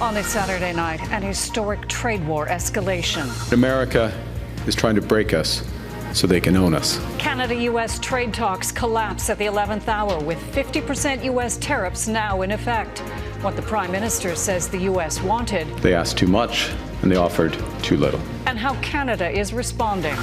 On this Saturday night, an historic trade war escalation. America is trying to break us so they can own us. Canada-U.S. trade talks collapse at the 11th hour with 50% U.S. tariffs now in effect. What the Prime Minister says the U.S. wanted. They asked too much and they offered too little. And how Canada is responding.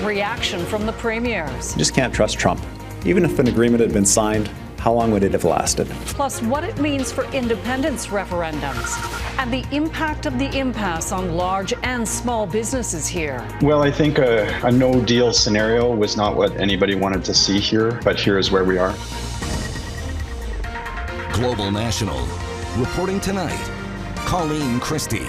Reaction from the premiers. You just can't trust Trump. Even if an agreement had been signed, how long would it have lasted? Plus what it means for independence referendums and the impact of the impasse on large and small businesses here. Well, I think a no-deal scenario was not what anybody wanted to see here, but here is where we are. Global National. Reporting tonight, Colleen Christie.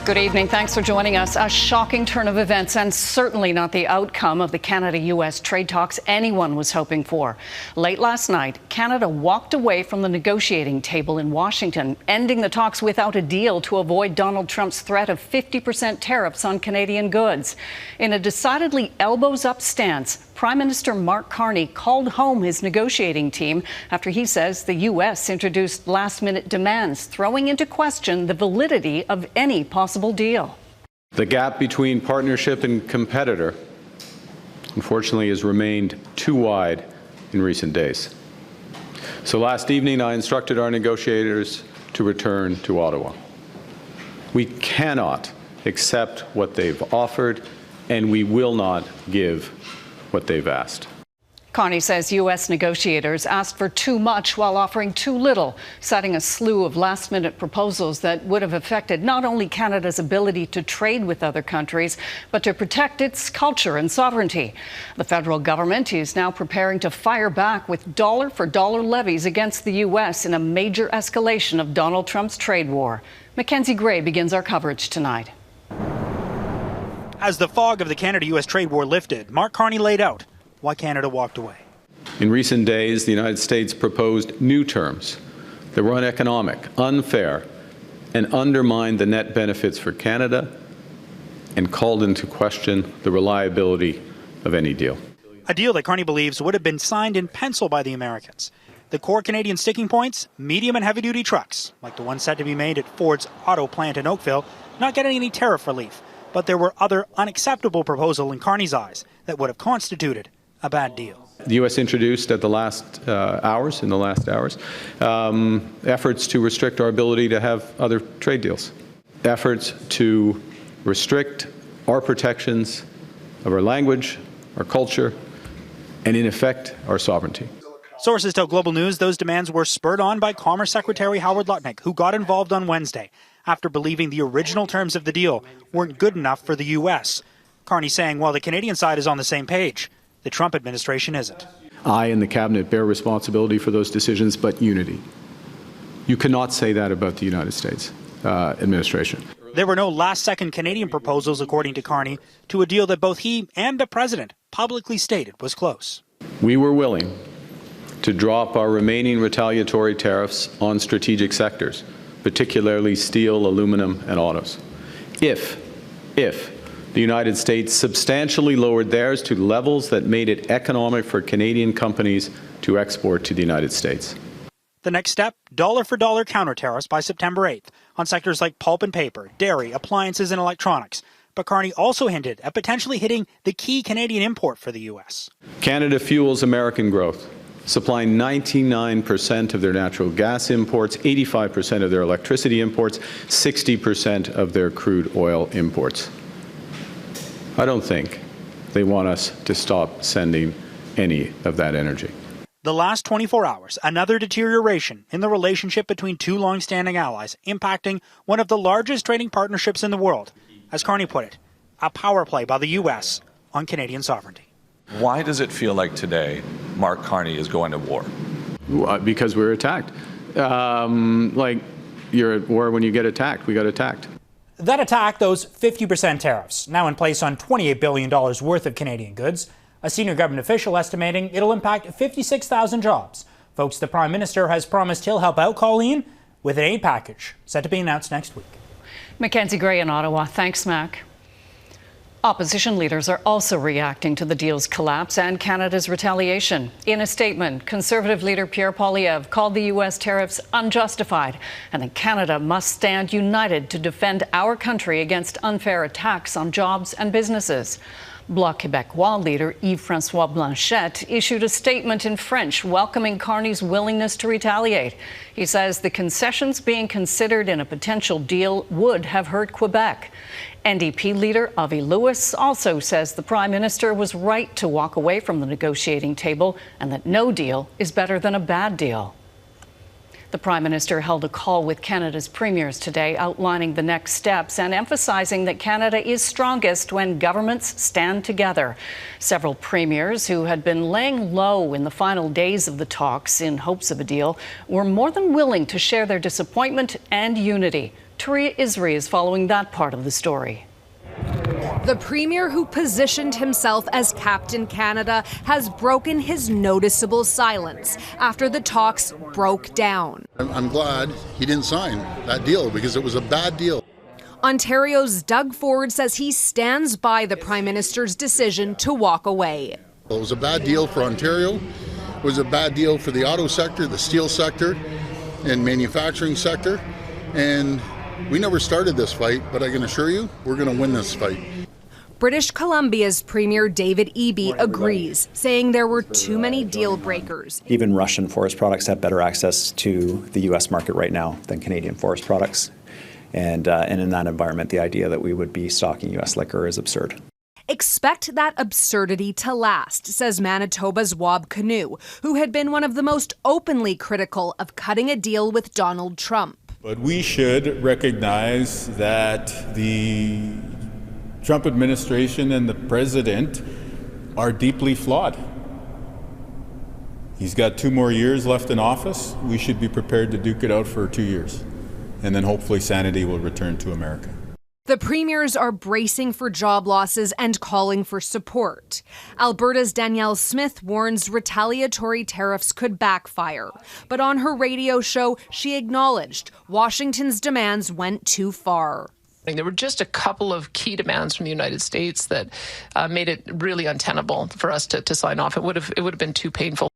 Good evening. Thanks for joining us. A shocking turn of events and certainly not the outcome of the Canada-U.S. trade talks anyone was hoping for. Late last night, Canada walked away from the negotiating table in Washington, ending the talks without a deal to avoid Donald Trump's threat of 50% tariffs on Canadian goods. In a decidedly elbows-up stance, Prime Minister Mark Carney called home his negotiating team after he says the U.S. introduced last-minute demands, throwing into question the validity of any possible deal. The gap between partnership and competitor, unfortunately, has remained too wide in recent days. So last evening, I instructed our negotiators to return to Ottawa. We cannot accept what they've offered, and we will not give what they've asked. Carney says U.S. negotiators asked for too much while offering too little, citing a slew of last-minute proposals that would have affected not only Canada's ability to trade with other countries, but to protect its culture and sovereignty. The federal government is now preparing to fire back with dollar-for-dollar levies against the U.S. in a major escalation of Donald Trump's trade war. Mackenzie Gray begins our coverage tonight. As the fog of the Canada-U.S. trade war lifted, Mark Carney laid out why Canada walked away. In recent days, the United States proposed new terms that were uneconomic, unfair, and undermined the net benefits for Canada and called into question the reliability of any deal. A deal that Carney believes would have been signed in pencil by the Americans. The core Canadian sticking points, medium and heavy-duty trucks, like the one set to be made at Ford's auto plant in Oakville, not getting any tariff relief. But there were other unacceptable proposals in Carney's eyes that would have constituted a bad deal. The U.S. introduced in the last hours, efforts to restrict our ability to have other trade deals. Efforts to restrict our protections of our language, our culture, and in effect, our sovereignty. Sources tell Global News those demands were spurred on by Commerce Secretary Howard Lutnick, who got involved on Wednesday after believing the original terms of the deal weren't good enough for the U.S. Carney saying while the Canadian side is on the same page, the Trump administration isn't. I and the Cabinet bear responsibility for those decisions, but unity. You cannot say that about the United States administration. There were no last-second Canadian proposals, according to Carney, to a deal that both he and the president publicly stated was close. We were willing to drop our remaining retaliatory tariffs on strategic sectors, particularly steel, aluminum, and autos, if the United States substantially lowered theirs to levels that made it economic for Canadian companies to export to the United States. The next step, dollar-for-dollar counter tariffs by September 8th on sectors like pulp and paper, dairy, appliances, and electronics. But Carney also hinted at potentially hitting the key Canadian import for the U.S. Canada fuels American growth, supplying 99% of their natural gas imports, 85% of their electricity imports, 60% of their crude oil imports. I don't think they want us to stop sending any of that energy. The last 24 hours, another deterioration in the relationship between two long-standing allies, impacting one of the largest trading partnerships in the world. As Carney put it, a power play by the U.S. on Canadian sovereignty. Why does it feel like today Mark Carney is going to war? Because we're attacked. Like you're at war when you get attacked. We got attacked. That attack, those 50% tariffs, now in place on $28 billion worth of Canadian goods. A senior government official estimating it'll impact 56,000 jobs. Folks, the Prime Minister has promised he'll help out Colleen with an aid package set to be announced next week. Mackenzie Gray in Ottawa. Thanks, Mac. Opposition leaders are also reacting to the deal's collapse and Canada's retaliation. In a statement, Conservative leader Pierre Poilievre called the U.S. tariffs unjustified and that Canada must stand united to defend our country against unfair attacks on jobs and businesses. Bloc Québécois leader Yves-François Blanchet issued a statement in French welcoming Carney's willingness to retaliate. He says the concessions being considered in a potential deal would have hurt Quebec. NDP leader Avi Lewis also says the Prime Minister was right to walk away from the negotiating table and that no deal is better than a bad deal. The Prime Minister held a call with Canada's premiers today outlining the next steps and emphasizing that Canada is strongest when governments stand together. Several premiers who had been laying low in the final days of the talks in hopes of a deal were more than willing to share their disappointment and unity. Tariff is following that part of the story. The Premier, who positioned himself as Captain Canada, has broken his noticeable silence after the talks broke down. I'm glad he didn't sign that deal because it was a bad deal. Ontario's Doug Ford says he stands by the Prime Minister's decision to walk away. It was a bad deal for Ontario. It was a bad deal for the auto sector, the steel sector, and manufacturing sector. And we never started this fight, but I can assure you, we're going to win this fight. British Columbia's Premier David Eby agrees, saying there were too many deal breakers. Even Russian forest products have better access to the U.S. market right now than Canadian forest products. And in that environment, the idea that we would be stocking U.S. liquor is absurd. Expect that absurdity to last, says Manitoba's Wab Kinew, who had been one of the most openly critical of cutting a deal with Donald Trump. But we should recognize that the Trump administration and the president are deeply flawed. He's got 2 more years left in office. We should be prepared to duke it out for 2 years. And then hopefully sanity will return to America. The premiers are bracing for job losses and calling for support. Alberta's Danielle Smith warns retaliatory tariffs could backfire. But on her radio show, she acknowledged Washington's demands went too far. There were just a couple of key demands from the United States that made it really untenable for us to sign off. It would have been too painful.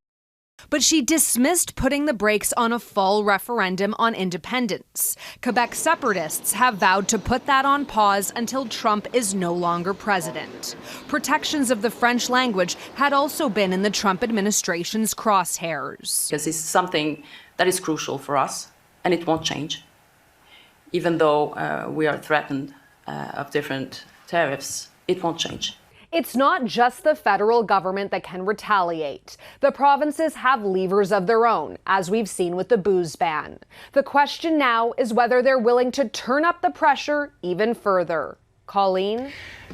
But she dismissed putting the brakes on a fall referendum on independence. Quebec separatists have vowed to put that on pause until Trump is no longer president. Protections of the French language had also been in the Trump administration's crosshairs. Because it's something that is crucial for us, and it won't change. Even though we are threatened of different tariffs, it won't change. It's not just the federal government that can retaliate. The provinces have levers of their own, as we've seen with the booze ban. The question now is whether they're willing to turn up the pressure even further. Colleen?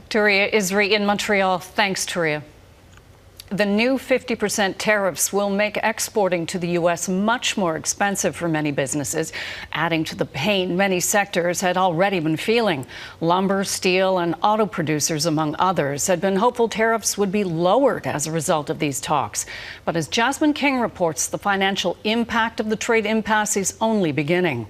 Tariff Isri in Montreal. Thanks, Tariff. The new 50% tariffs will make exporting to the U.S. much more expensive for many businesses, adding to the pain many sectors had already been feeling. Lumber, steel, and auto producers, among others, had been hopeful tariffs would be lowered as a result of these talks. But as Jasmine King reports, the financial impact of the trade impasse is only beginning.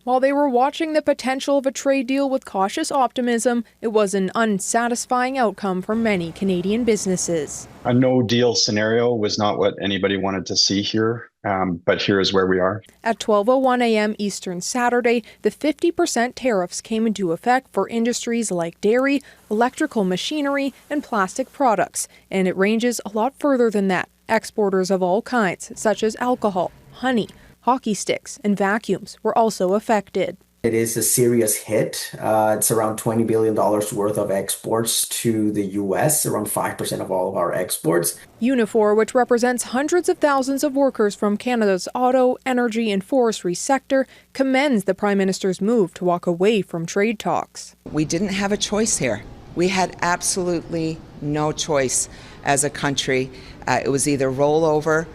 While they were watching the potential of a trade deal with cautious optimism, it was an unsatisfying outcome for many Canadian businesses. A no-deal scenario was not what anybody wanted to see here, but here is where we are. At 12:01 a.m. Eastern Saturday, the 50% tariffs came into effect for industries like dairy, electrical machinery, and plastic products, and it ranges a lot further than that. Exporters of all kinds, such as alcohol, honey, hockey sticks, and vacuums were also affected. It is a serious hit. It's around $20 billion worth of exports to the U.S., around 5% of all of our exports. Unifor, which represents hundreds of thousands of workers from Canada's auto, energy, and forestry sector, commends the Prime Minister's move to walk away from trade talks. We didn't have a choice here. We had absolutely no choice as a country. It was either roll over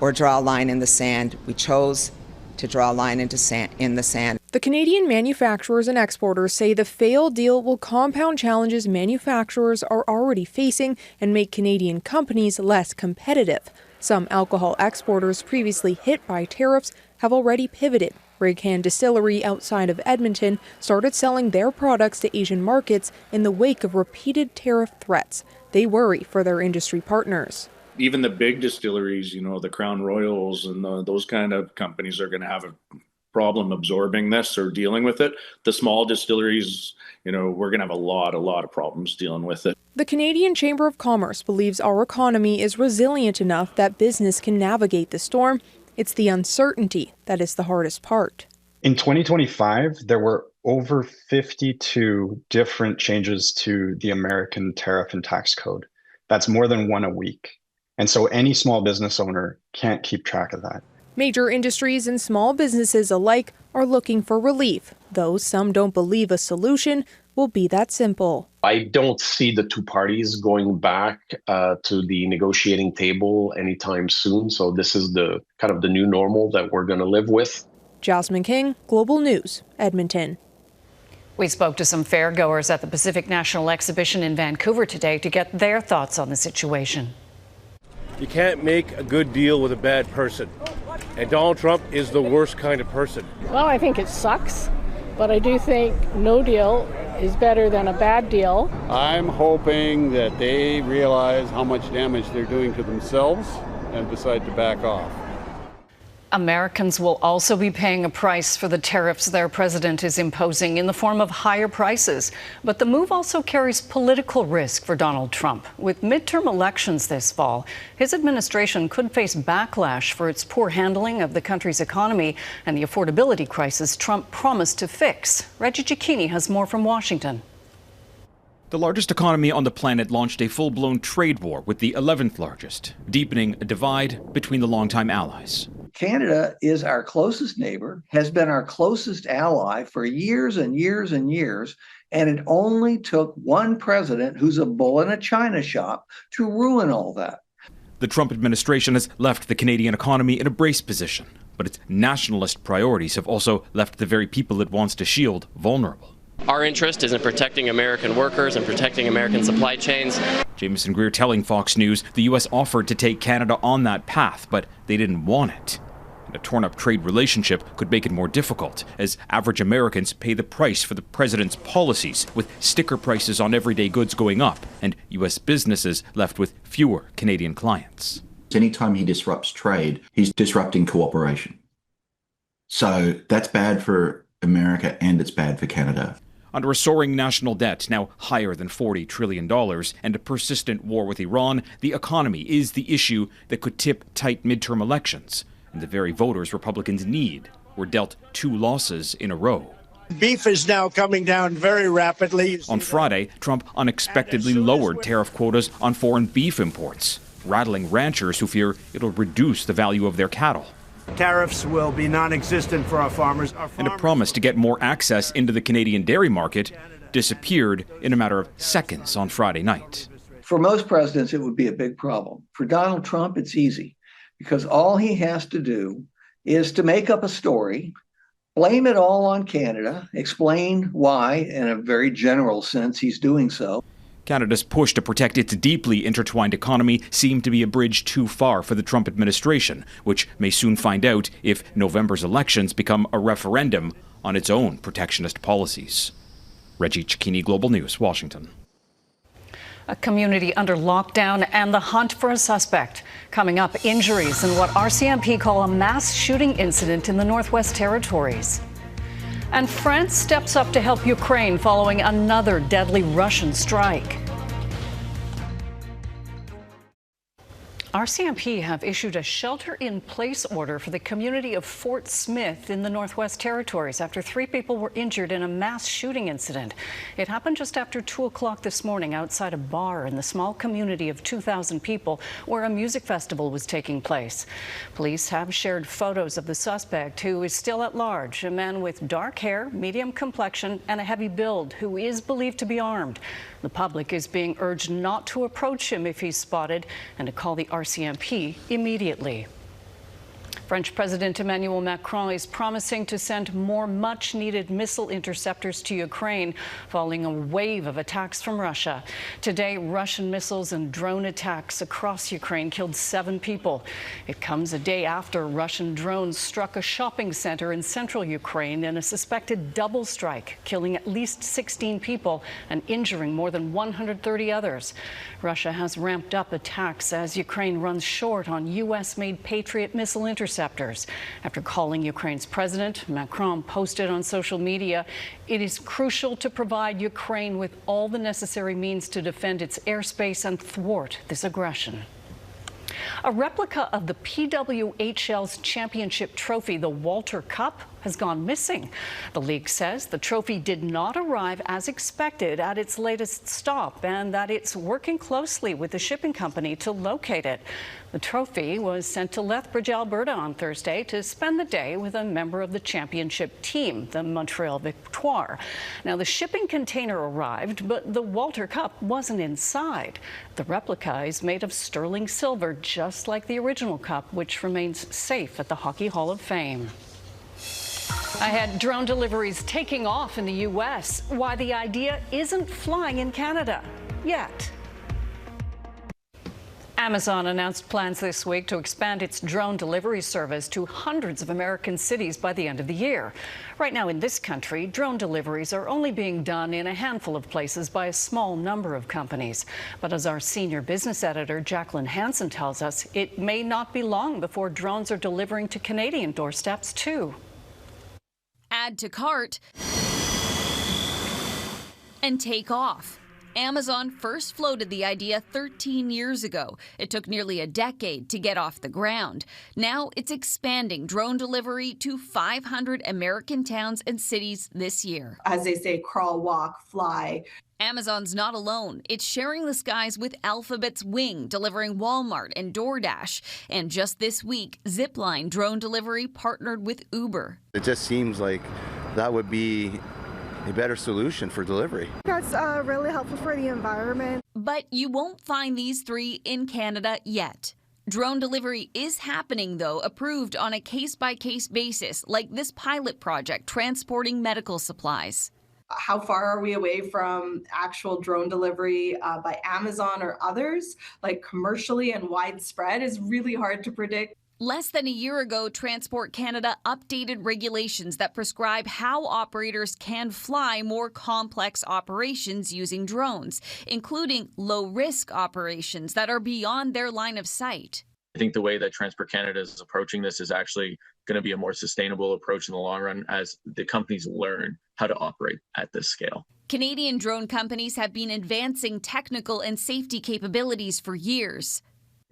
or draw a line in the sand. We chose to draw a line in the sand. The Canadian manufacturers and exporters say the failed deal will compound challenges manufacturers are already facing and make Canadian companies less competitive. Some alcohol exporters previously hit by tariffs have already pivoted, Raghan Distillery outside of Edmonton started selling their products to Asian markets in the wake of repeated tariff threats. They worry for their industry partners. Even the big distilleries, the Crown Royals and those kind of companies are going to have a problem absorbing this or dealing with it. The small distilleries, we're going to have a lot of problems dealing with it. The Canadian Chamber of Commerce believes our economy is resilient enough that business can navigate the storm. It's the uncertainty that is the hardest part. In 2025, there were over 52 different changes to the American tariff and tax code. That's more than one a week. And so any small business owner can't keep track of that. Major industries and small businesses alike are looking for relief, though some don't believe a solution will be that simple. I don't see the two parties going back to the negotiating table anytime soon. So this is the kind of the new normal that we're going to live with. Jasmine King, Global News, Edmonton. We spoke to some fairgoers at the Pacific National Exhibition in Vancouver today to get their thoughts on the situation. You can't make a good deal with a bad person. And Donald Trump is the worst kind of person. Well, I think it sucks, but I do think no deal is better than a bad deal. I'm hoping that they realize how much damage they're doing to themselves and decide to back off. Americans will also be paying a price for the tariffs their president is imposing in the form of higher prices. But the move also carries political risk for Donald Trump. With midterm elections this fall, his administration could face backlash for its poor handling of the country's economy and the affordability crisis Trump promised to fix. Reggie Cecchini has more from Washington. The largest economy on the planet launched a full-blown trade war with the 11th largest, deepening a divide between the longtime allies. Canada is our closest neighbor, has been our closest ally for years and years and years, and it only took one president who's a bull in a china shop to ruin all that. The Trump administration has left the Canadian economy in a brace position, but its nationalist priorities have also left the very people it wants to shield vulnerable. Our interest is in protecting American workers and protecting American supply chains. Jameson Greer telling Fox News the U.S. offered to take Canada on that path, but they didn't want it. And a torn-up trade relationship could make it more difficult, as average Americans pay the price for the president's policies, with sticker prices on everyday goods going up, and U.S. businesses left with fewer Canadian clients. Anytime he disrupts trade, he's disrupting cooperation. So that's bad for America and it's bad for Canada. Under a soaring national debt, now higher than $40 trillion, and a persistent war with Iran, the economy is the issue that could tip tight midterm elections. And the very voters Republicans need were dealt 2 losses in a row. Beef is now coming down very rapidly. On Friday, Trump unexpectedly lowered tariff quotas on foreign beef imports, rattling ranchers who fear it'll reduce the value of their cattle. Tariffs will be non-existent for our farmers. And a promise to get more access into the Canadian dairy market disappeared in a matter of seconds on Friday night. For most presidents, it would be a big problem. For Donald Trump, it's easy, because all he has to do is to make up a story, blame it all on Canada, explain why, in a very general sense, he's doing so. Canada's push to protect its deeply intertwined economy seemed to be a bridge too far for the Trump administration, which may soon find out if November's elections become a referendum on its own protectionist policies. Reggie Cecchini, Global News, Washington. A community under lockdown and the hunt for a suspect. Coming up, injuries in what RCMP call a mass shooting incident in the Northwest Territories. And France steps up to help Ukraine following another deadly Russian strike. RCMP have issued a shelter-in-place order for the community of Fort Smith in the Northwest Territories after 3 people were injured in a mass shooting incident. It happened just after 2 o'clock this morning outside a bar in the small community of 2,000 people where a music festival was taking place. Police have shared photos of the suspect, who is still at large, a man with dark hair, medium complexion, and a heavy build, who is believed to be armed. The public is being urged not to approach him if he's spotted and to call the RCMP immediately. French President Emmanuel Macron is promising to send more much-needed missile interceptors to Ukraine following a wave of attacks from Russia. Today, Russian missiles and drone attacks across Ukraine killed 7 people. It comes a day after Russian drones struck a shopping center in central Ukraine in a suspected double strike, killing at least 16 people and injuring more than 130 others. Russia has ramped up attacks as Ukraine runs short on U.S.-made Patriot missile interceptors. After calling Ukraine's president, Macron posted on social media, "It is crucial to provide Ukraine with all the necessary means to defend its airspace and thwart this aggression." A replica of the PWHL's championship trophy, the Walter Cup, has gone missing. The league says the trophy did not arrive as expected at its latest stop and that it's working closely with the shipping company to locate it. The trophy was sent to Lethbridge, Alberta on Thursday to spend the day with a member of the championship team, the Montreal Victoire. Now, the shipping container arrived, but the Walter Cup wasn't inside. The replica is made of sterling silver, just like the original cup, which remains safe at the Hockey Hall of Fame. Ahead, drone deliveries taking off in the U.S. Why the idea isn't flying in Canada yet. Amazon announced plans this week to expand its drone delivery service to hundreds of American cities by the end of the year. Right now in this country, drone deliveries are only being done in a handful of places by a small number of companies. But as our senior business editor Jacqueline Hansen tells us, it may not be long before drones are delivering to Canadian doorsteps too. Add to cart and take off. Amazon first floated the idea 13 years ago. It took nearly a decade to get off the ground. Now it's expanding drone delivery to 500 American towns and cities this year. As they say, crawl, walk, fly. Amazon's not alone. It's sharing the skies with Alphabet's Wing, delivering Walmart and DoorDash. And just this week, Zipline Drone Delivery partnered with Uber. It just seems like that would be a better solution for delivery. That's really helpful for the environment. But you won't find these 3 in Canada yet. Drone delivery is happening, though, approved on a case-by-case basis, like this pilot project transporting medical supplies. How far are we away from actual drone delivery by Amazon or others, like commercially and widespread, is really hard to predict. Less than a year ago, Transport Canada updated regulations that prescribe how operators can fly more complex operations using drones, including low-risk operations that are beyond their line of sight. I think the way that Transport Canada is approaching this is actually going to be a more sustainable approach in the long run as the companies learn how to operate at this scale. Canadian drone companies have been advancing technical and safety capabilities for years.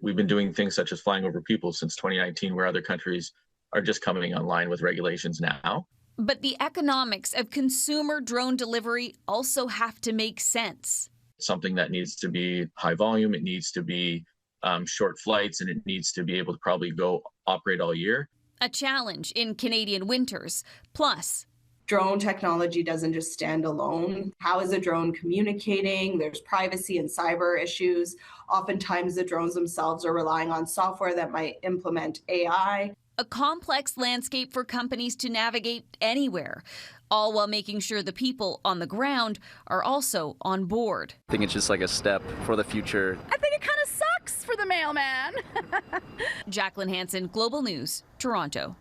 We've been doing things such as flying over people since 2019, where other countries are just coming online with regulations now. But the economics of consumer drone delivery also have to make sense. Something that needs to be high volume, it needs to be short flights, and it needs to be able to probably go operate all year. A challenge in Canadian winters. Plus, drone technology doesn't just stand alone. How is a drone communicating? There's privacy and cyber issues. Oftentimes the drones themselves are relying on software that might implement AI. A complex landscape for companies to navigate anywhere, all while making sure the people on the ground are also on board. I think it's just like a step for the future. I think it kind of sucks for the mailman. Jacqueline Hansen, Global News, Toronto.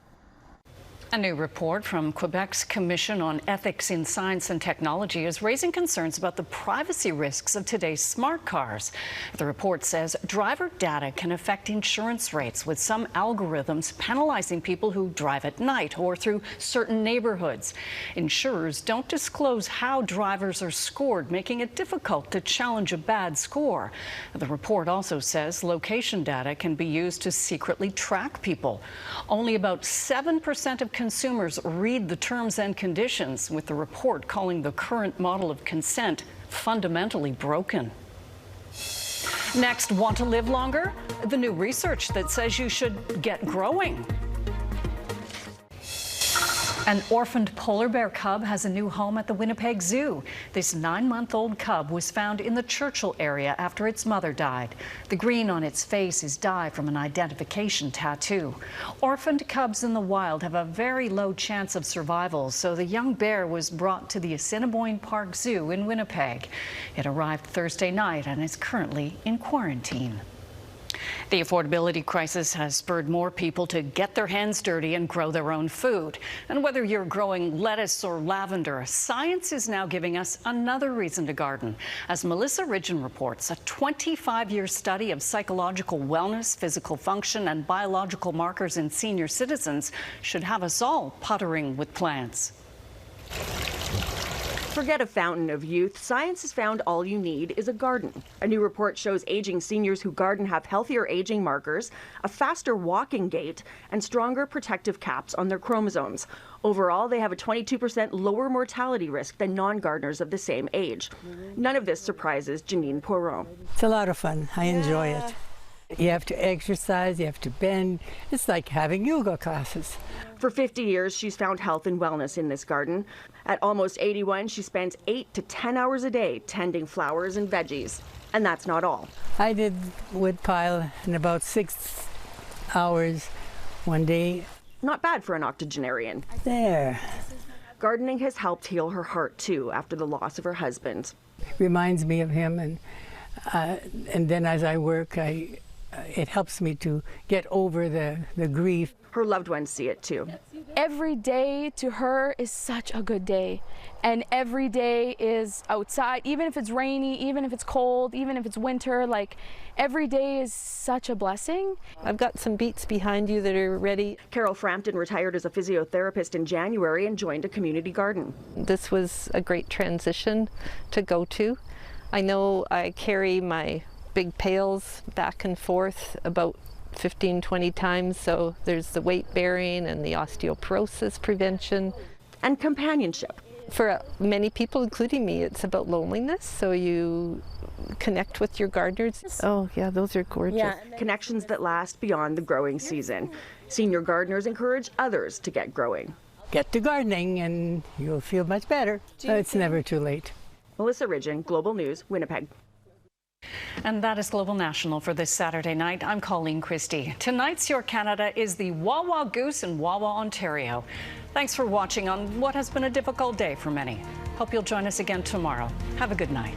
A new report from Quebec's Commission on Ethics in Science and Technology is raising concerns about the privacy risks of today's smart cars. The report says driver data can affect insurance rates, with some algorithms penalizing people who drive at night or through certain neighborhoods. Insurers don't disclose how drivers are scored, making it difficult to challenge a bad score. The report also says location data can be used to secretly track people. Only about 7% of consumers read the terms and conditions, with the report calling the current model of consent fundamentally broken. Next, want to live longer? The new research that says you should get growing. An orphaned polar bear cub has a new home at the Winnipeg Zoo. This 9-month-old cub was found in the Churchill area after its mother died. The green on its face is dye from an identification tattoo. Orphaned cubs in the wild have a very low chance of survival, so the young bear was brought to the Assiniboine Park Zoo in Winnipeg. It arrived Thursday night and is currently in quarantine. The affordability crisis has spurred more people to get their hands dirty and grow their own food. And whether you're growing lettuce or lavender, science is now giving us another reason to garden. As Melissa Ridgen reports, a 25-year study of psychological wellness, physical function, and biological markers in senior citizens should have us all puttering with plants. Forget a fountain of youth. Science has found all you need is a garden. A new report shows aging seniors who garden have healthier aging markers, a faster walking gait, and stronger protective caps on their chromosomes. Overall, they have a 22% lower mortality risk than non-gardeners of the same age. None of this surprises Janine Poiron. It's a lot of fun. I enjoy it. You have to exercise, you have to bend. It's like having yoga classes. For 50 years, she's found health and wellness in this garden. At almost 81, she spends 8 to 10 hours a day tending flowers and veggies. And that's not all. I did wood pile in about 6 hours one day. Not bad for an octogenarian. There. Gardening has helped heal her heart, too, after the loss of her husband. Reminds me of him, and then as I work, it helps me to get over the grief. Her loved ones see it too. Every day to her is such a good day. And every day is outside, even if it's rainy, even if it's cold, even if it's winter, like every day is such a blessing. I've got some beets behind you that are ready. Carol Frampton retired as a physiotherapist in January and joined a community garden. This was a great transition to go to. I know I carry my big pails back and forth about 15-20 times, so there's the weight bearing and the osteoporosis prevention. And companionship. For many people, including me, it's about loneliness, so you connect with your gardeners. Oh yeah, those are gorgeous. Yeah. Connections that last beyond the growing season. Senior gardeners encourage others to get growing. Get to gardening and you'll feel much better. It's never too late. Melissa Ridgen, Global News, Winnipeg. And that is Global National for this Saturday night. I'm Colleen Christie. Tonight's Your Canada is the Wawa Goose in Wawa, Ontario. Thanks for watching on what has been a difficult day for many. Hope you'll join us again tomorrow. Have a good night.